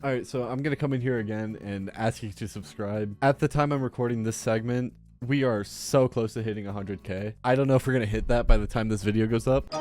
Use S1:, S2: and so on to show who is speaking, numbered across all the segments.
S1: All right, so I'm going to come in here again and ask you to subscribe. At the time I'm recording this segment, we are so close to hitting 100K. I don't know if we're going to hit that by the time this video goes up.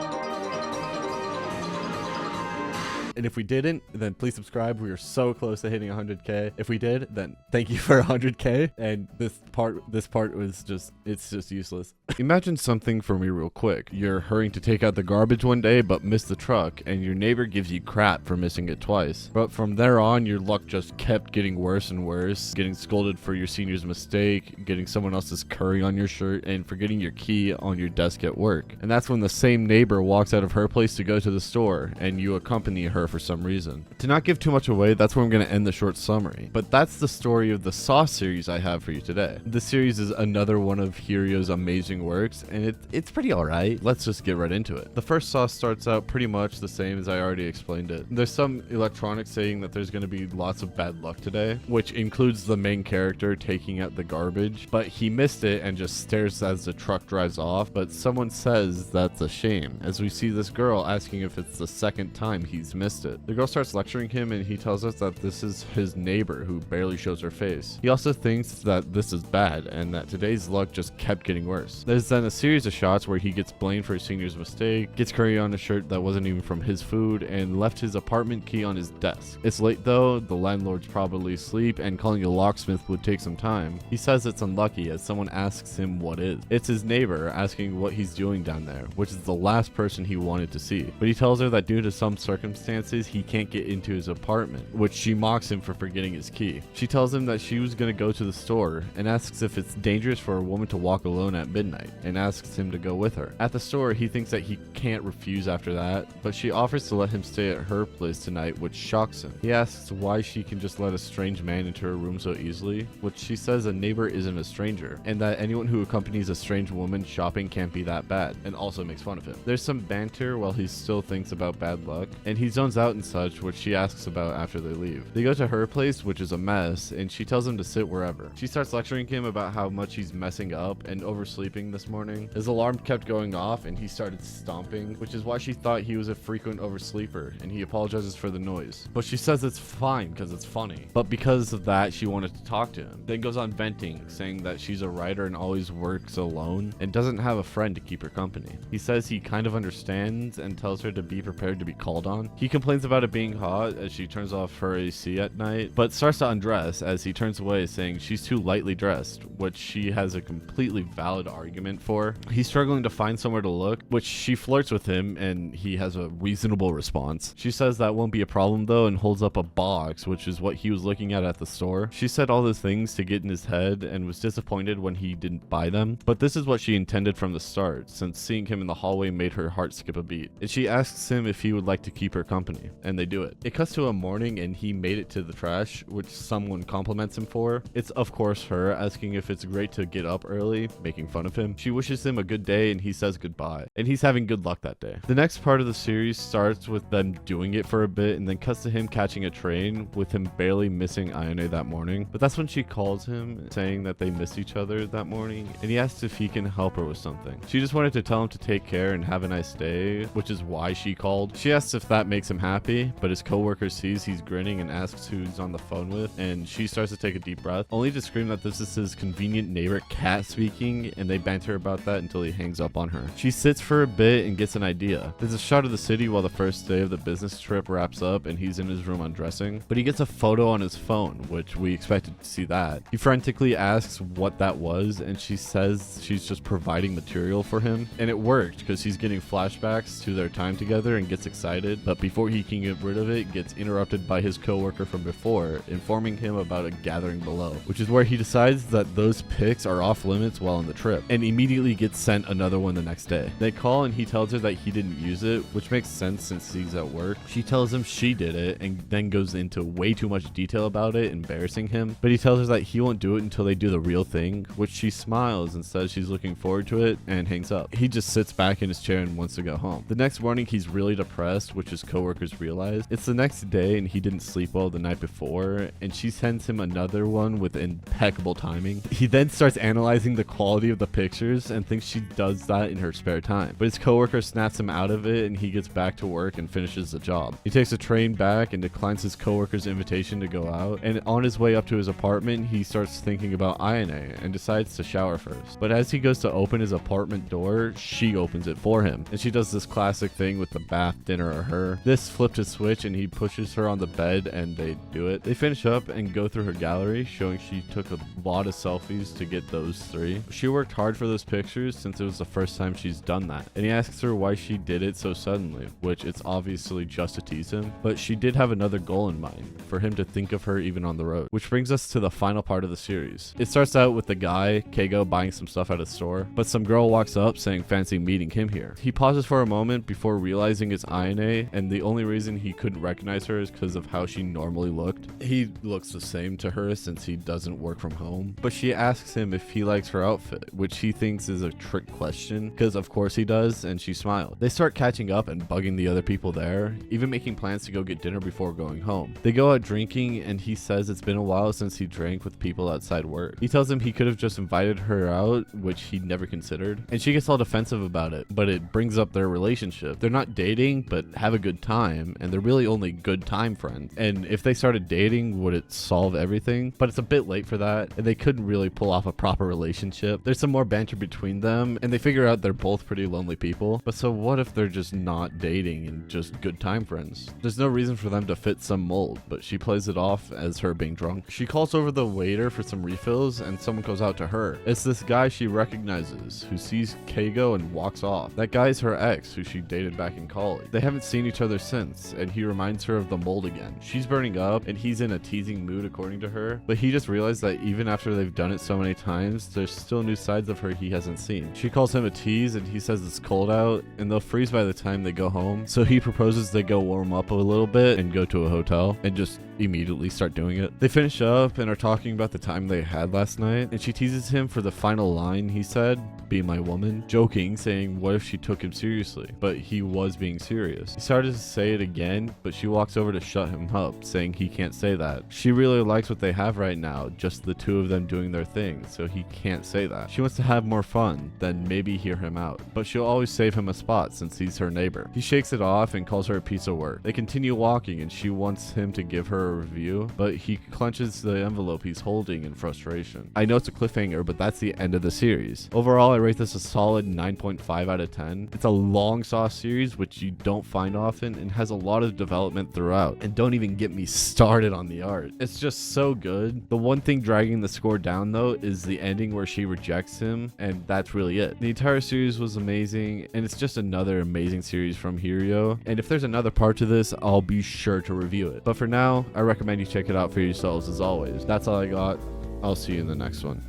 S1: And if we didn't, then please subscribe. We are so close to hitting 100K. If we did, then thank you for 100K. And this part was just, it's just useless. Imagine something for me real quick. You're hurrying to take out the garbage one day, but miss the truck, and your neighbor gives you crap for missing it twice. But from there on, your luck just kept getting worse and worse, getting scolded for your senior's mistake, getting someone else's curry on your shirt, and forgetting your key on your desk at work. And that's when the same neighbor walks out of her place to go to the store, and you accompany her for some reason. To not give too much away, that's where I'm going to end the short summary. But that's the story of the Saw series I have for you today. This series is another one of HeriGOAT's amazing works, and it's pretty alright. Let's just get right into it. The first Saw starts out pretty much the same as I already explained it. There's some electronics saying that there's going to be lots of bad luck today, which includes the main character taking out the garbage, but he missed it and just stares as the truck drives off, but someone says that's a shame, as we see this girl asking if it's the second time he's missed it. The girl starts lecturing him, and he tells us that this is his neighbor who barely shows her face. He also thinks that this is bad and that today's luck just kept getting worse. There's then a series of shots where he gets blamed for his senior's mistake, gets curry on a shirt that wasn't even from his food, and left his apartment key on his desk. It's late though, the landlord's probably asleep, and calling a locksmith would take some time. He says it's unlucky as someone asks him what is. It's his neighbor asking what he's doing down there, which is the last person he wanted to see. But he tells her that due to some circumstances, he can't get into his apartment, which she mocks him for forgetting his key. She tells him that she was going to go to the store and asks if it's dangerous for a woman to walk alone at midnight, and asks him to go with her. At the store, he thinks that he can't refuse after that, but she offers to let him stay at her place tonight, which shocks him. He asks why she can just let a strange man into her room so easily, which she says a neighbor isn't a stranger, and that anyone who accompanies a strange woman shopping can't be that bad, and also makes fun of him. There's some banter while he still thinks about bad luck, and he zones out and such, which she asks about after they leave. They go to her place, which is a mess, and she tells him to sit wherever. She starts lecturing him about how much he's messing up and oversleeping this morning. His alarm kept going off and he started stomping, which is why she thought he was a frequent oversleeper, and he apologizes for the noise. But she says it's fine because it's funny. But because of that, she wanted to talk to him. Then goes on venting, saying that she's a writer and always works alone and doesn't have a friend to keep her company. He says he kind of understands and tells her to be prepared to be called on. He complains about it being hot as she turns off her AC at night, but starts to undress as he turns away, saying she's too lightly dressed, which she has a completely valid argument for. He's struggling to find somewhere to look, which she flirts with him, and he has a reasonable response. She says that won't be a problem though, and holds up a box, which is what he was looking at the store. She said all those things to get in his head and was disappointed when he didn't buy them, but this is what she intended from the start, since seeing him in the hallway made her heart skip a beat. And she asks him if he would like to keep her company, and they do it. It cuts to a morning and he made it to the trash, which someone compliments him for. It's of course her asking if it's great to get up early, making fun of him. She wishes him a good day and he says goodbye, and he's having good luck that day. The next part of the series starts with them doing it for a bit and then cuts to him catching a train, with him barely missing Ayane that morning. But that's when she calls him, saying that they miss each other that morning, and he asks if he can help her with something. She just wanted to tell him to take care and have a nice day, which is why she called. She asks if that makes him happy, but his coworker sees he's grinning and asks who he's on the phone with, and she starts to take a deep breath, only to scream that this is his convenient neighbor Cat speaking, and they banter about that until he hangs up on her. She sits for a bit and gets an idea. There's a shot of the city while the first day of the business trip wraps up and he's in his room undressing, but he gets a photo on his phone, which we expected to see that. He frantically asks what that was, and she says she's just providing material for him, and it worked because he's getting flashbacks to their time together and gets excited, but before he can get rid of it, gets interrupted by his coworker from before, informing him about a gathering below, which is where he decides that those pics are off limits while on the trip, and immediately gets sent another one the next day. They call and he tells her that he didn't use it, which makes sense since he's at work. She tells him she did it and then goes into way too much detail about it, embarrassing him, but he tells her that he won't do it until they do the real thing, which she smiles and says she's looking forward to it, and hangs up. He just sits back in his chair and wants to go home. The next morning he's really depressed, which his coworker coworkers realize. It's the next day and he didn't sleep well the night before, and she sends him another one with impeccable timing. He then starts analyzing the quality of the pictures and thinks she does that in her spare time, but his coworker snaps him out of it and he gets back to work and finishes the job. He takes a train back and declines his coworker's invitation to go out, and on his way up to his apartment he starts thinking about Ayane and decides to shower first. But as he goes to open his apartment door, she opens it for him, and she does this classic thing with the bath, dinner, or her. This flipped a switch and he pushes her on the bed and they do it. They finish up and go through her gallery, showing she took a lot of selfies to get those 3. She worked hard for those pictures since it was the first time she's done that, and he asks her why she did it so suddenly, which it's obviously just to tease him, but she did have another goal in mind, for him to think of her even on the road. Which brings us to the final part of the series. It starts out with the guy, Keigo, buying some stuff at a store, but some girl walks up saying fancy meeting him here. He pauses for a moment before realizing it's Ayane, and the only reason he couldn't recognize her is because of how she normally looked. He looks the same to her since he doesn't work from home, but she asks him if he likes her outfit, which he thinks is a trick question, because of course he does, and she smiled. They start catching up and bugging the other people there, even making plans to go get dinner before going home. They go out drinking and he says it's been a while since he drank with people outside work. He tells him he could have just invited her out, which he never considered, and she gets all defensive about it, but it brings up their relationship. They're not dating, but have a good time, and they're really only good time friends. And if they started dating, would it solve everything? But it's a bit late for that, and they couldn't really pull off a proper relationship. There's some more banter between them, and they figure out they're both pretty lonely people. But so what if they're just not dating and just good time friends? There's no reason for them to fit some mold, but she plays it off as her being drunk. She calls over the waiter for some refills, and someone goes out to her. It's this guy she recognizes, who sees Keigo and walks off. That guy's her ex, who she dated back in college. They haven't seen each other since, and he reminds her of the mold again. She's burning up, and he's in a teasing mood according to her, but he just realized that even after they've done it so many times, there's still new sides of her he hasn't seen. She calls him a tease, and he says it's cold out, and they'll freeze by the time they go home, so he proposes they go warm up a little bit and go to a hotel, and just immediately start doing it. They finish up and are talking about the time they had last night, and she teases him for the final line he said, "Be my woman," joking, saying what if she took him seriously, but he was being serious. He started to say it again, but she walks over to shut him up, saying he can't say that. She really likes what they have right now, just the two of them doing their thing, so he can't say that. She wants to have more fun, then maybe hear him out, but she'll always save him a spot since he's her neighbor. He shakes it off and calls her a piece of work. They continue walking and she wants him to give her a review, but he clenches the envelope he's holding in frustration. I know it's a cliffhanger, but that's the end of the series. Overall, I rate this a solid 9.5 out of 10. It's a long sauce series, which you don't find often, and has a lot of development throughout. And don't even get me started on the art. It's just so good. The one thing dragging the score down though is the ending where she rejects him, and that's really it. The entire series was amazing, and it's just another amazing series from HeriGOAT. And if there's another part to this, I'll be sure to review it. But for now, I recommend you check it out for yourselves as always. That's all I got. I'll see you in the next one.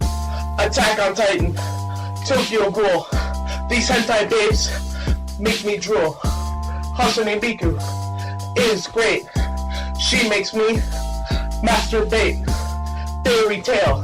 S2: Attack on Titan, Tokyo Ghoul. These hentai babes make me drool. Hatsune Miku is great. She makes me masturbate. Fairy tale.